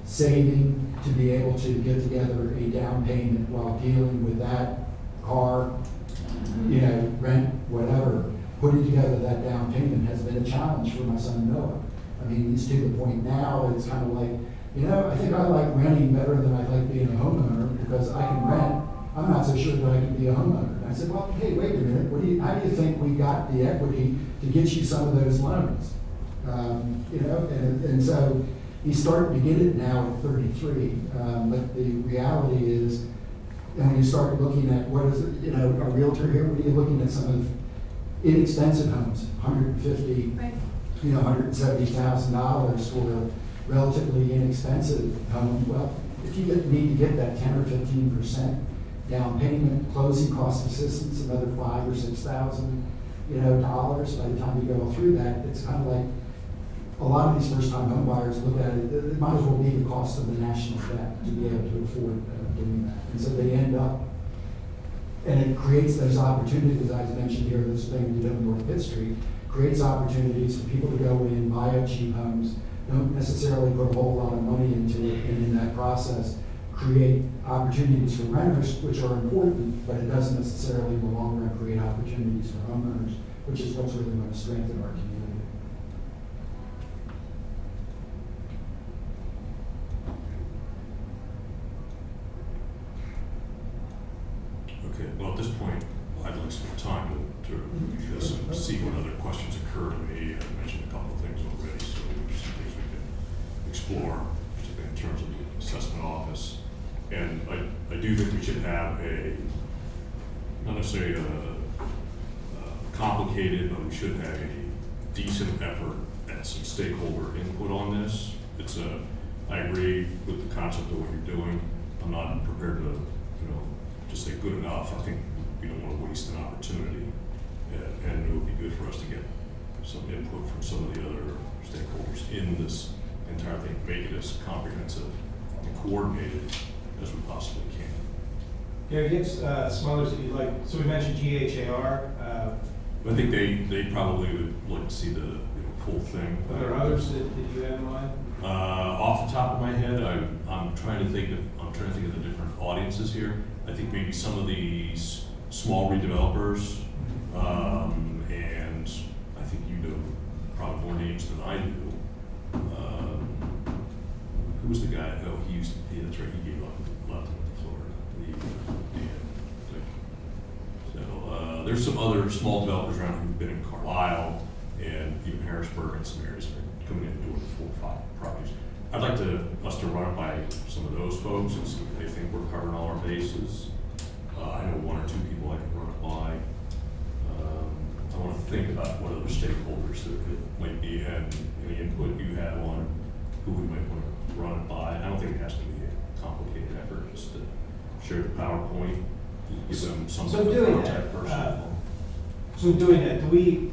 saving to be able to get together a down payment while dealing with that car, you know, rent, whatever, putting together that down payment has been a challenge for my son Noah. I mean, he's to the point now, it's kind of like, you know, I think I like renting better than I like being a homeowner because I can rent. I'm not so sure that I can be a homeowner. And I said, well, hey, wait a minute, how do you think we got the equity to get you some of those loans? You know, and so he's starting to get it now at 33. But the reality is, and when you start looking at what is it, you know, a realtor here, when you're looking at some of inexpensive homes, $150,000, Right. you know, $170,000 for a relatively inexpensive home. Well, if you need to get that 10 or 15% down payment, closing cost assistance, another $5,000 or $6,000, you know, dollars. By the time you go through that, it's kind of like a lot of these first-time home buyers look at it. It might as well be the cost of the national debt to be able to afford doing that, and so they end up. And it creates those opportunities, as I mentioned here, this thing we do in North Pitt Street, creates opportunities for people to go in, buy up cheap homes, don't necessarily put a whole lot of money into it, and in that process, create opportunities for renters, which are important, but it doesn't necessarily in the long run create opportunities for homeowners, which is what's really going to strengthen our community. Okay, well, at this point, I'd like some time to review this and see what other questions occur to me. I mentioned a couple of things already, so there's some things we can explore, particularly in terms of the assessment office. And I do think we should have not necessarily a complicated, but we should have a decent effort at some stakeholder input on this. I agree with the concept of what you're doing. I'm not prepared to, just say good enough. I think we don't want to waste an opportunity. And it would be good for us to get some input from some of the other stakeholders in this entire thing, make it as comprehensive and coordinated as we possibly can. Gary, give some others that you'd like, so we mentioned GHAR, I think they probably would like to see the full thing. are there others that you have in mind? Off the top of my head, I'm trying to think of the different audiences here. I think maybe some of these small redevelopers, and I think you know probably more names than I do. Who was the guy? Oh, yeah, that's right. He gave up, left to Florida. So there's some other small developers around who've been in Carlisle and even Harrisburg and some areas that are coming in and doing 4 or 5 properties. I'd like us to run it by some of those folks and see if they think we're covering all our bases. I know 1 or 2 people I can run it by. I want to think about what other stakeholders there might be and any input you have on who we might want to run it by. I don't think it has to be a complicated effort, just to share the PowerPoint, give them some So doing contact that, person. So doing that, do we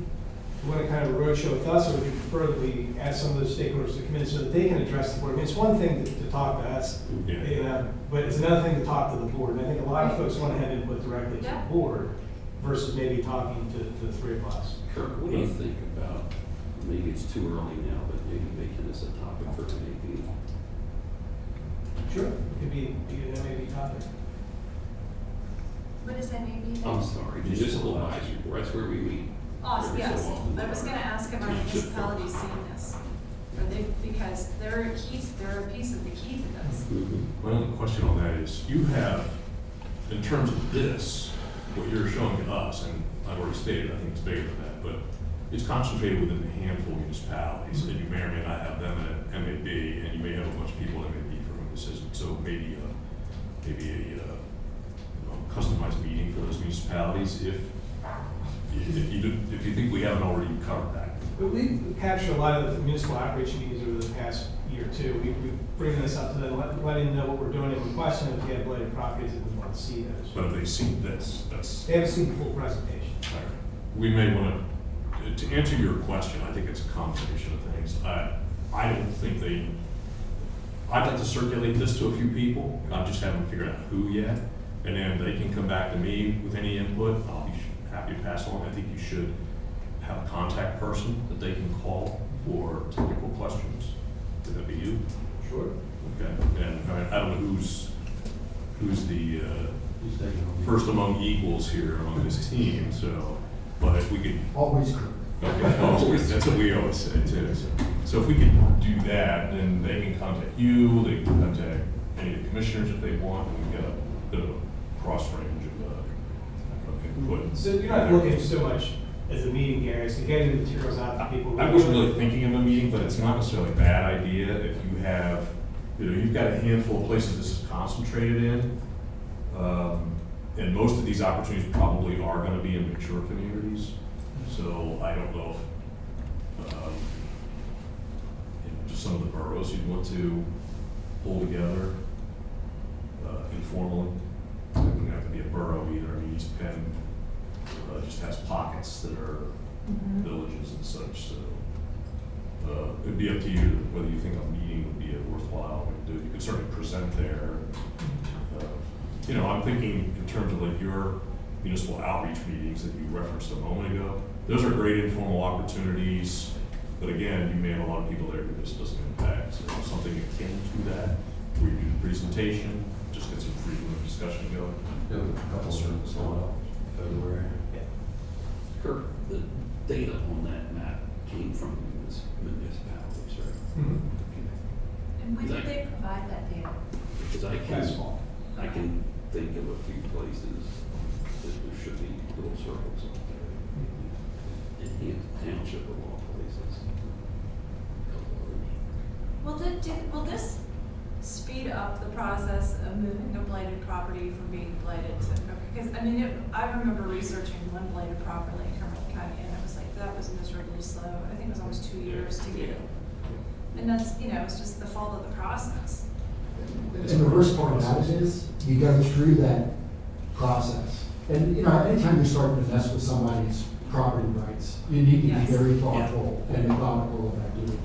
want to kind of roadshow with us, or would you prefer that we ask some of those stakeholders to come in so that they can address the board? I mean, it's one thing to talk to us, Yeah. you know, but it's another thing to talk to the board. And I think a lot of folks want to have input directly to Yeah. the board versus maybe talking to the 3 of us. Kirk, what do you think about, maybe it's too early now, but maybe making this a topic for maybe? Sure. It could be an MAB topic. What does that mean? I'm sorry, municipal advisory board, that's where we meet. Awesome, every so yes. often. I was gonna ask if our municipalities seen this. Are they, because they're a piece of the key to this. Mhm. My only question on that is, you have, in terms of this, what you're showing to us, and I've already stated, I think it's bigger than that, but it's concentrated within a handful of municipalities, and you may or may not have them at MAB, and you may have a bunch of people at MAB for whom this isn't, so maybe a customized meeting for those municipalities, if you think we haven't already covered that. But we captured a lot of the municipal outreach meetings over the past year or two. We bring this up to them, letting them know what we're doing, and requesting if they have blighted properties that we want to see those. But if they've seen this, that's. They haven't seen the full presentation. We may want to answer your question, I think it's a combination of things. I don't think I'd like to circulate this to a few people, I just haven't figured out who yet. And then they can come back to me with any input, I'll be happy to pass along. I think you should have a contact person that they can call for technical questions. Would that be you? Sure. Okay, and I don't know who's the He's taking on. first among equals here on this team, so, but if we could, Always correct. okay, that's what we always say too. So if we could do that, then they can contact you, they can contact any of the commissioners if they want, and we get a bit of a cross range of input. So you're not looking so much as a meeting, Gary, it's to get the materials out to people. I wasn't really thinking of a meeting, but it's not necessarily a bad idea if you have, you've got a handful of places this is concentrated in. And most of these opportunities probably are gonna be in mature communities. So I don't know if, just some of the boroughs you'd want to pull together informally. It doesn't have to be a borough either. I mean, East Penn just has pockets that are villages and such, so. It'd be up to you whether you think a meeting would be a worthwhile thing to do. You could certainly present there. I'm thinking in terms of like your municipal outreach meetings that you referenced a moment ago. Those are great informal opportunities, but again, you may have a lot of people there who this doesn't impact. So something akin to that, where you do the presentation, just get some frequent discussion going. Yeah, a couple of service February. Kirk, the data on that map came from municipalities, right? Mhm. And when did they provide that data? Because That's small. I can think of a few places that there should be little circles up there. In Hampton Township of all places. Will this speed up the process of moving a blighted property from being blighted to, because, I mean, I remember researching one blighted property in Cumberland County, and it was like, that was miserably slow. I think it was almost 2 years to get it. And that's, it's just the fault of the process. And the worst part about it is, you go through that process, And, you know, anytime you're starting to mess with somebody's property rights, you need to be Yes. very thoughtful and methodical about doing it.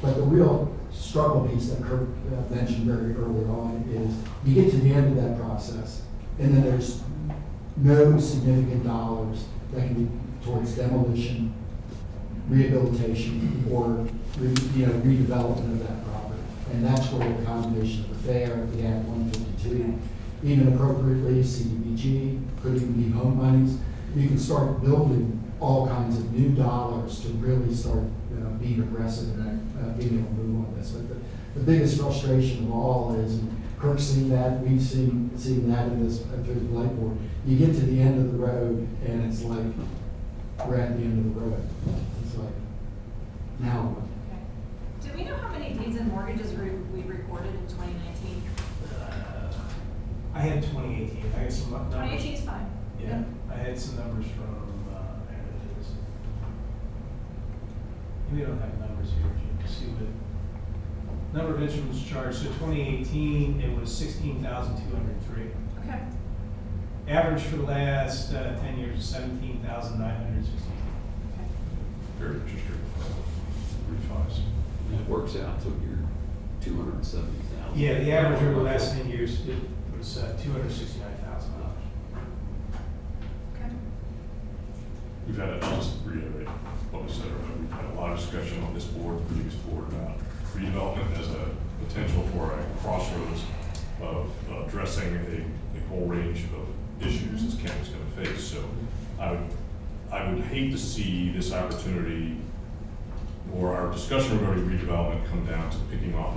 But the real struggle piece that Kirk mentioned very early on is you get to the end of that process, and then there's no significant dollars that can be towards demolition, rehabilitation, or redevelopment of that property. And that's where the combination of the fair, the Act 152, even appropriately CDBG, could even be home monies. You can start building all kinds of new dollars to really start being aggressive and being able to move on this. But the biggest frustration of all is, and Kirk's seen that, we've seen that in this through the Blight Board. You get to the end of the road, and it's like we're at the end of the road. It's like, now what? Okay. Do we know how many deeds and mortgages we recorded in 2019? I had 2018, I had some numbers. 2018 is fine. Yeah, I had some numbers from, we don't have numbers here, you can see what, number of instruments charged, so 2018, it was 16,203. Okay. Average for the last 10 years is 17,962. Okay. Very interest rate refis. It works out to your 270,000. Yeah, the average over the last 10 years, it was $269,000. Okay. We've had, I'll just reiterate what we said earlier, we've had a lot of discussion on this board, the previous board, about redevelopment as a potential for a crossroads of addressing a whole range of issues this county's gonna face. So I would hate to see this opportunity or our discussion regarding redevelopment come down to picking off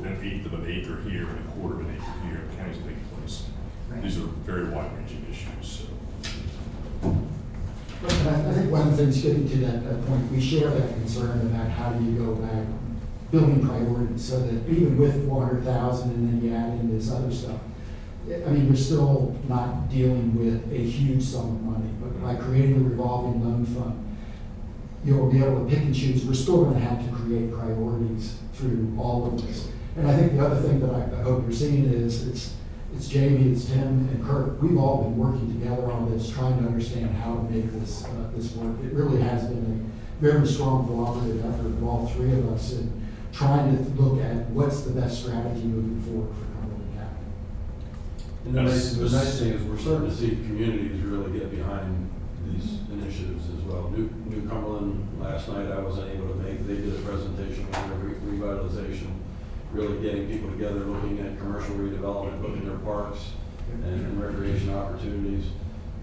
an eighth of an acre here and a quarter of an acre here. The county's a big place. Right. These are very wide-ranging issues, so. And I think one of the things, getting to that point, we share that concern about how do you go about building priorities, so that even with 400,000 and then you add in this other stuff, I mean, we're still not dealing with a huge sum of money, but by creating a revolving loan fund, you'll be able to pick and choose. We're still going to have to create priorities through all of this. And I think the other thing that I hope you're seeing is it's Jamie, it's Tim, and Kirk. We've all been working together on this, trying to understand how to make this work. It really has been a very strong collaborative effort of all three of us in trying to look at what's the best strategy moving forward for Cumberland County. And the nice thing is we're starting to see communities really get behind these initiatives as well. New Cumberland, last night I wasn't able to make, they did a presentation on their revitalization, really getting people together, looking at commercial redevelopment, looking at parks and recreation opportunities.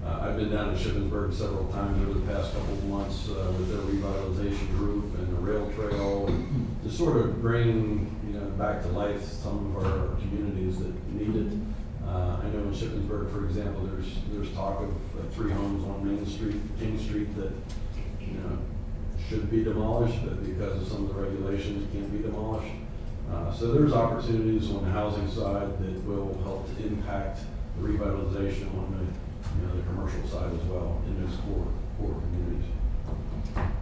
I've been down to Shippensburg several times over the past couple of months with their revitalization group and the rail trail, and to sort of bring back to life some of our communities that need it. I know in Shippensburg, for example, there's talk of 3 homes on Main Street, King Street, that should be demolished, but because of some of the regulations can't be demolished. So there's opportunities on the housing side that will help to impact the revitalization on the commercial side as well in those core communities.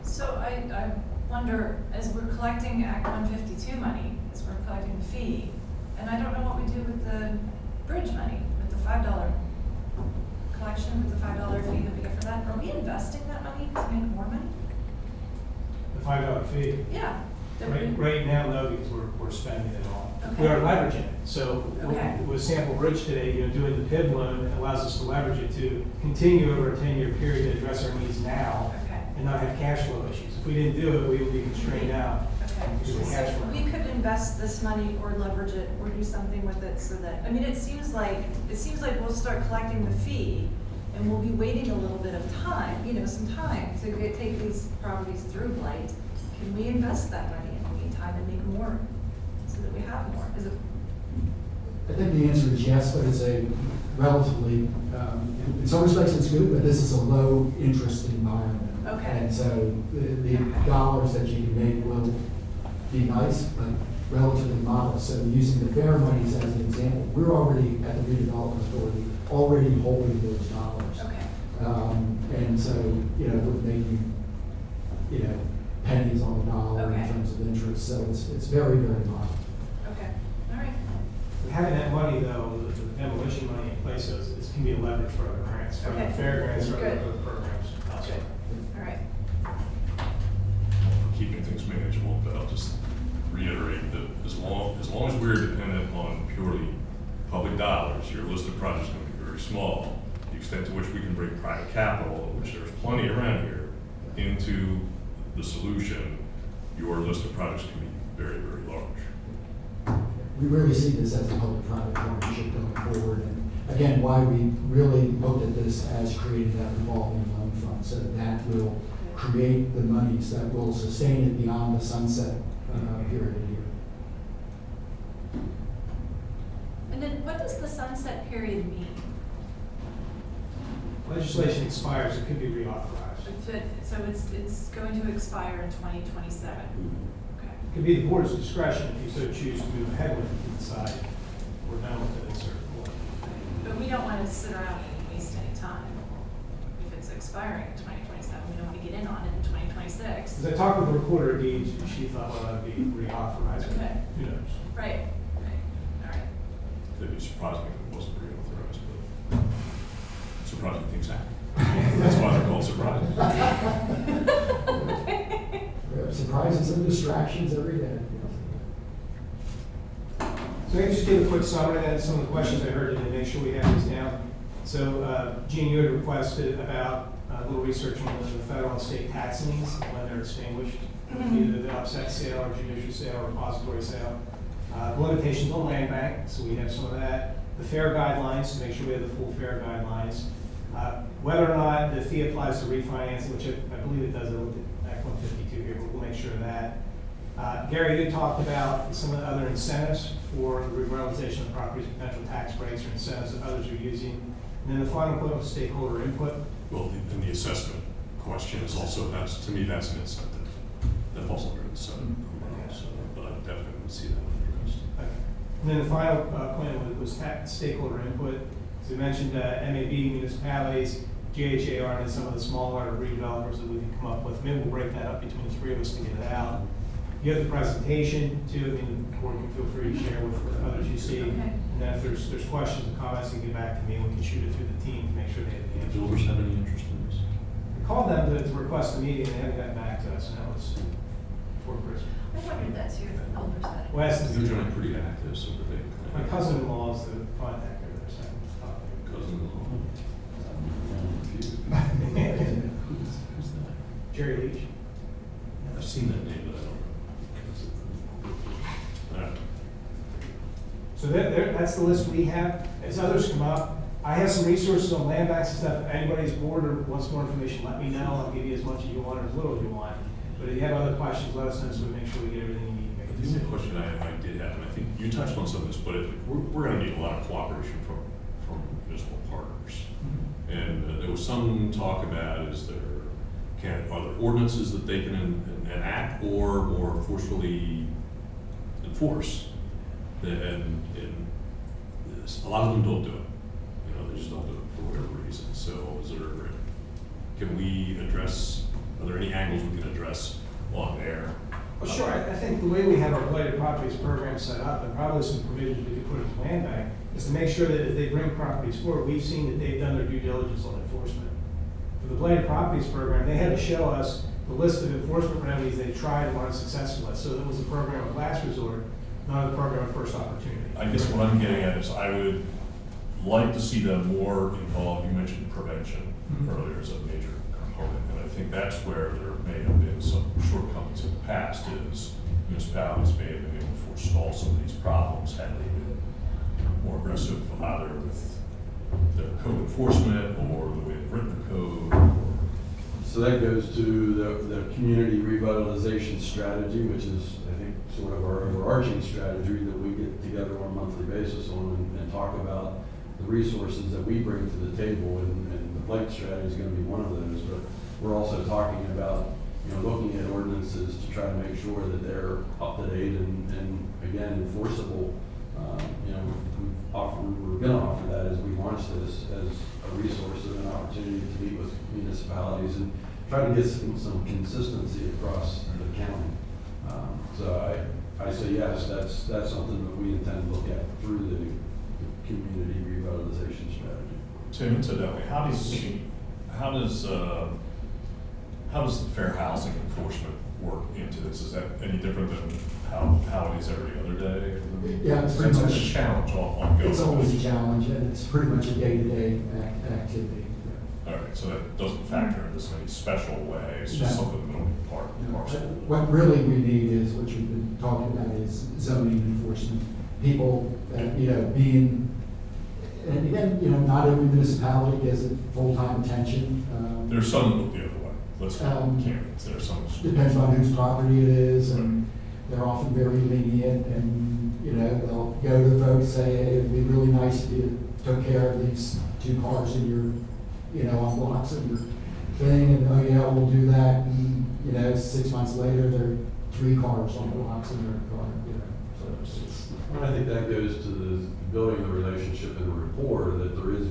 So I wonder, as we're collecting Act 152 money, as we're collecting the fee, and I don't know what we do with the bridge money, with the $5 collection, with the $5 fee that we get for that. Are we investing that money to make more money? The $5 fee. Yeah. that we- Right now, no, because we're spending it all. Okay. We are leveraging it. So Okay. with Sample Bridge today, doing the PIB loan, it allows us to leverage it to continue over a 10-year period to address our needs now Okay. and not have cash flow issues. If we didn't do it, we would be constrained out. Okay, Because of cash so flow. we could invest this money or leverage it or do something with it so that, I mean, it seems like we'll start collecting the fee and we'll be waiting a little bit of time, some time to take these properties through blight. Can we invest that money in the meantime and make more so that we have more? Is it, I think the answer is yes, but it's a relatively, in some respects it's good, but this is a low interest environment. Okay. And so the dollars that you can make will be nice, but relatively modest. So using the fair monies as an example, we're already at the redevelopment authority, already holding those dollars. okay, And so, we're making, pennies on the dollar in Okay. terms of interest. So it's very, very modest. okay, all right. Having that money though, the demolition money in place is can be a leverage for other grants, for Okay. fair grants, or Good. other programs elsewhere. All right. For keeping things manageable, but I'll just reiterate that as long as we're dependent on purely public dollars, your list of projects is going to be very small. The extent to which we can bring private capital, which there's plenty around here, into the solution, your list of projects can be very, very large. We really see this as a public-private partnership going forward, and again, why we really looked at this as creating that revolving loan fund, so that will create the monies that will sustain it beyond the sunset period here. And then what does the sunset period mean? Legislation expires, it could be reauthorized. So it's going to expire in 2027. Okay. It could be the board's discretion if you so choose to move ahead with it and decide we're done with it at a certain point. But we don't want to sit around and waste any time. If it's expiring in 2027, we don't want to get in on it in 2026. As I talked with the recorder of deeds, she thought, well, that'd be reauthorized. Okay. Who knows? Right. All right. It'd be surprising if it wasn't reauthorized, but surprising things happen. That's why they're called surprises. We have surprises and distractions every day. So I can just give a quick summary and some of the questions I heard and make sure we have these down. So Gene, you had requested about a little research on the federal and state tax liens, when they're extinguished, either the upset sale or judicial sale or repository sale. The limitations on land bank, so we have some of that. The fair guidelines, to make sure we have the full fair guidelines. Whether or not the fee applies to refinancing, which I believe it does, I looked at Act 152 here, but we'll make sure of that. Gary, you talked about some of the other incentives for the revitalization of properties, potential tax breaks or incentives that others are using. And then the final point was stakeholder input. Well, and the assessment question is also, to me, that's an incentive. That falls under incentive, so, but I definitely would see that addressed. Okay. And then the final point was stakeholder input. So we mentioned MAB, municipalities, GHAR, and then some of the smaller redevelopers that we can come up with. Maybe we'll break that up between the three of us to get it out. You have the presentation too. I mean, the board can feel free to share with others you see. Okay. And then if there's questions or comments, you can get back to me and we can shoot it through the team to make sure they have the Do answers. builders have any interest in this? We called them to request a meeting and they haven't gotten back to us, and that was before Christmas. I wondered that too, if the elders had it. Well, that's They're the, generally pretty active, so that they. my cousin-in-law is the contact over there, so. Cousin-in-law. Who's that? Jerry Leach. I've seen that name, but I don't know. So that's the list we have. As others come up, I have some resources on land banks and stuff. If anybody's bored or wants more information, let me know. I'll give you as much as you want or as little as you want. But if you have other questions, let us know so we make sure we get everything you need to make a The only decision. question I did have, and I think you touched on some of this, but we're going to need a lot of cooperation from municipal partners. And there was some talk about, are there ordinances that they can enact or more forcefully enforce? And a lot of them don't do it. You know, they just don't do it for whatever reason. So are there any angles we can address on there? Well, sure. I think the way we have our blighted properties program set up, and probably some provisions we could put in the land bank, is to make sure that if they bring properties forward, we've seen that they've done their due diligence on enforcement. For the blighted properties program, they had to show us the list of enforcement remedies they tried and weren't successful at. So it was a program of last resort, not a program of first opportunity. I guess what I'm getting at is I would like to see them more involved. You mentioned prevention earlier as a major component, and I think that's where there may have been some shortcomings in the past, is municipalities may have been able to forestall some of these problems had they been more aggressive either with their code enforcement or the way they've written the code. So that goes to the community revitalization strategy, which is, I think, sort of our overarching strategy that we get together on a monthly basis on and talk about the resources that we bring to the table, and the blight strategy is going to be one of those. But we're also talking about, looking at ordinances to try to make sure that they're up to date and again, enforceable. We're going to offer that as we launch this as a resource and an opportunity to meet with municipalities and try to get some consistency across the county. So I say yes, that's something that we intend to look at through the community revitalization strategy. Tim, incidentally, how does the fair housing enforcement work into this? Is that any different than how it is every other day? Yeah, it's pretty That's much- a challenge ongoing. It's always a challenge, and it's pretty much a day-to-day activity. All right, so that doesn't factor into this in any special way, it's just No. something that'll be part and parcel. What really we need is, what you've been talking about, is zoning enforcement. People that, being, and again, not every municipality gives it full-time attention. There's some that look the other way, let's be Um, candid, there's some. Depends on whose property it is, and they're often very lenient, and, they'll go to the folks, say, hey, it'd be really nice if you took care of these 2 cars in your, on blocks of your thing, and, oh yeah, we'll do that, and, 6 months later, there are 3 cars on blocks in their car, so it's. And I think that goes to the building the relationship and the rapport, that there is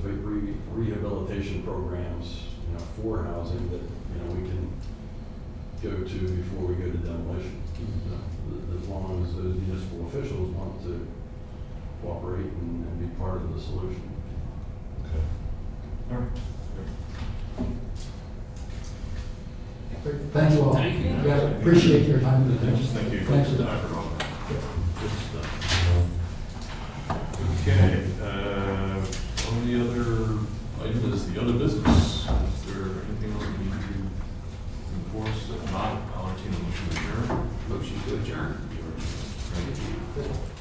rehabilitation programs, for housing that, we can go to before we go to demolition. As long as those municipal officials want to cooperate and be part of the solution. Okay. All right. Great. Thank you all. Thank you. Yeah, appreciate your time. Thank you. Thank you. Good stuff. Okay, only other item is the other business. Is there anything else we need to enforce? If not, I'll entertain a motion to adjourn. Motion to adjourn. Thank you.